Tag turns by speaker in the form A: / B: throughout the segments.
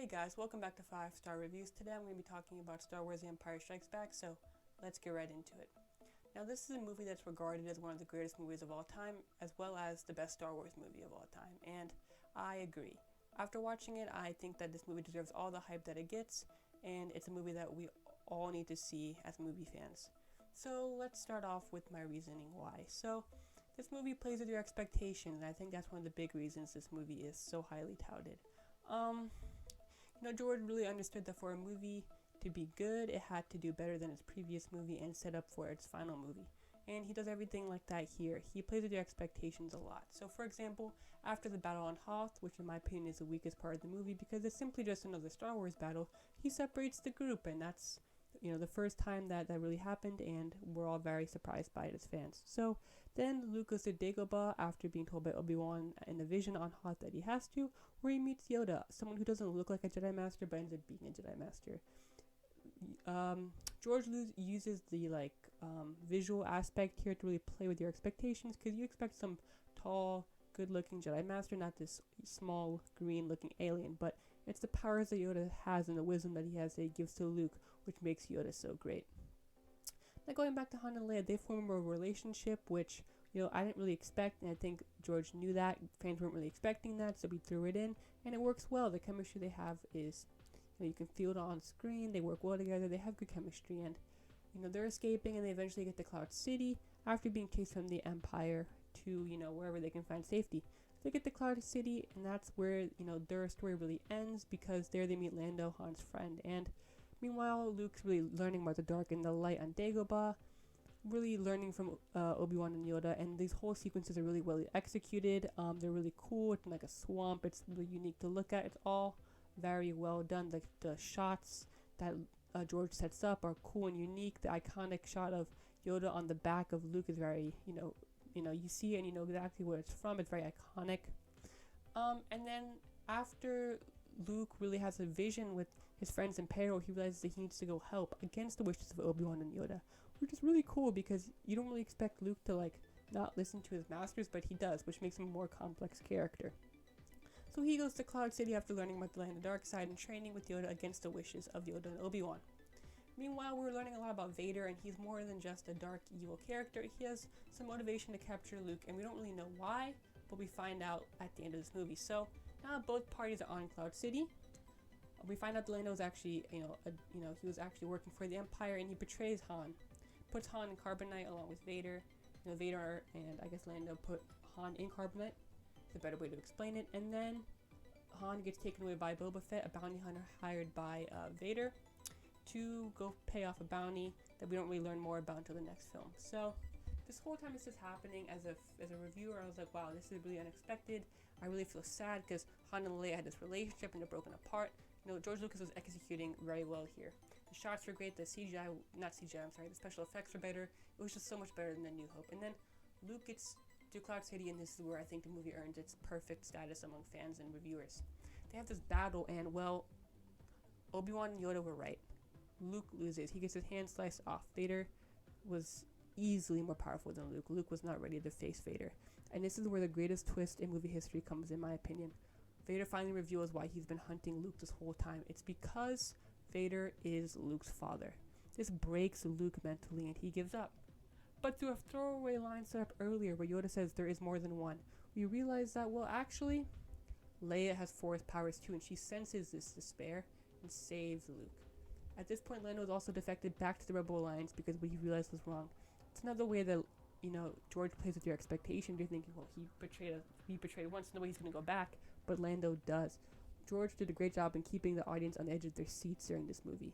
A: Hey guys, welcome back to 5 Star Reviews. Today I'm going to be talking about Star Wars The Empire Strikes Back, so let's get right into it. Now this is a movie that's regarded as one of the greatest movies of all time, as well as the best Star Wars movie of all time, and I agree. After watching it, I think that this movie deserves all the hype that it gets, and it's a movie that we all need to see as movie fans. So let's start off with my reasoning why. So this movie plays with your expectations, and I think that's one of the big reasons this movie is so highly touted. George really understood that for a movie to be good, it had to do better than its previous movie and set up for its final movie. And he does everything like that here. He plays with your expectations a lot. So, for example, after the battle on Hoth, which in my opinion is the weakest part of the movie because it's simply just another Star Wars battle, he separates the group, and that's the first time that really happened, and we're all very surprised by it as fans. So then Luke goes to Dagobah after being told by Obi-Wan in the vision on Hoth that he has to, where he meets Yoda, someone who doesn't look like a Jedi Master but ends up being a Jedi Master. George uses the visual aspect here to really play with your expectations, because you expect some tall, good-looking Jedi Master, not this small, green-looking alien, but it's the powers that Yoda has and the wisdom that he has that he gives to Luke, which makes Yoda so great. Now going back to Han and Leia, they form a relationship which I didn't really expect, and I think George knew that. Fans weren't really expecting that, so we threw it in, and it works well. The chemistry they have is, you can feel it on screen. They work well together. They have good chemistry, and they're escaping, and they eventually get to Cloud City after being chased from the Empire to wherever they can find safety. They get to Cloud City, and that's where their story really ends, because there they meet Lando, Han's friend, and meanwhile Luke's really learning about the dark and the light on Dagobah, really learning from Obi-Wan and Yoda, and these whole sequences are really well executed. They're really cool. It's like a swamp. It's really unique to look at. It's all very well done. The shots that George sets up are cool and unique. The iconic shot of Yoda on the back of Luke is very, you see it and you know exactly where it's from. It's very iconic. And then after Luke really has a vision with his friends in peril, he realizes that he needs to go help against the wishes of Obi-Wan and Yoda, which is really cool because you don't really expect Luke to not listen to his masters, but he does, which makes him a more complex character. So he goes to Cloud City after learning about the light and the dark side and training with Yoda against the wishes of Yoda and Obi-Wan. Meanwhile, we're learning a lot about Vader, and he's more than just a dark, evil character. He has some motivation to capture Luke, and we don't really know why, but we find out at the end of this movie. So now both parties are on Cloud City. We find out Lando is actually, he was actually working for the Empire, and he betrays Han, puts Han in carbonite along with Vader. Vader and I guess Lando put Han in carbonite. It's a better way to explain it. And then Han gets taken away by Boba Fett, a bounty hunter hired by Vader, to go pay off a bounty that we don't really learn more about until the next film. So this whole time this is happening, as a reviewer, I was like, wow, this is really unexpected. I really feel sad because Han and Leia had this relationship and they're broken apart. George Lucas was executing very well here. The shots were great, the the special effects were better. It was just so much better than The New Hope. And then Luke gets to Cloud City, and this is where I think the movie earns its perfect status among fans and reviewers. They have this battle, and Obi-Wan and Yoda were right. Luke loses. He gets his hand sliced off. Vader was easily more powerful than Luke. Luke was not ready to face Vader. And this is where the greatest twist in movie history comes, in my opinion. Vader finally reveals why he's been hunting Luke this whole time. It's because Vader is Luke's father. This breaks Luke mentally, and he gives up. But through a throwaway line set up earlier where Yoda says there is more than one, we realize that, actually, Leia has Force powers too, and she senses this despair and saves Luke. At this point, Lando is also defected back to the Rebel Alliance because what he realized was wrong. It's another way that, George plays with your expectations. You're thinking, he betrayed once, no way he's going to go back, but Lando does. George did a great job in keeping the audience on the edge of their seats during this movie.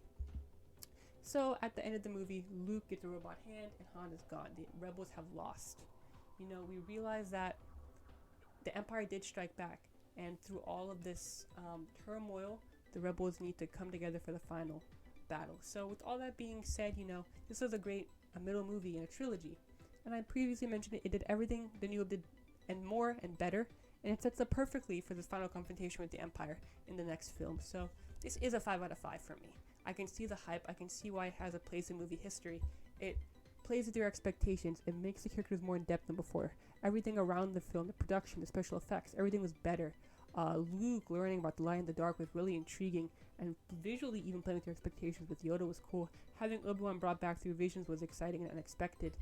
A: So at the end of the movie, Luke gets a robot hand and Han is gone. The rebels have lost. We realize that the Empire did strike back, and through all of this turmoil, the rebels need to come together for the final battle. So with all that being said, this was a middle movie in a trilogy. And I previously mentioned it did everything The New Hope did and more and better, and it sets up perfectly for this final confrontation with the Empire in the next film. So this is a 5 out of 5 for me. I can see the hype. I can see why it has a place in movie history. It plays with your expectations. It makes the characters more in depth than before. Everything around the film, the production, the special effects, everything was better. Luke learning about the light and the dark was really intriguing, and visually even playing with your expectations with Yoda was cool. Having Obi-Wan brought back through visions was exciting and unexpected.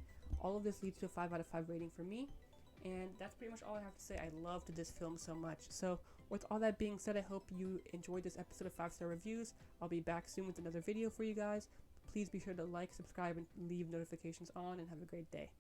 A: All of this leads to a 5 out of 5 rating for me, and that's pretty much all I have to say. I loved this film so much. So with all that being said, I hope you enjoyed this episode of 5-Star Reviews. I'll be back soon with another video for you guys. Please be sure to like, subscribe, and leave notifications on, and have a great day.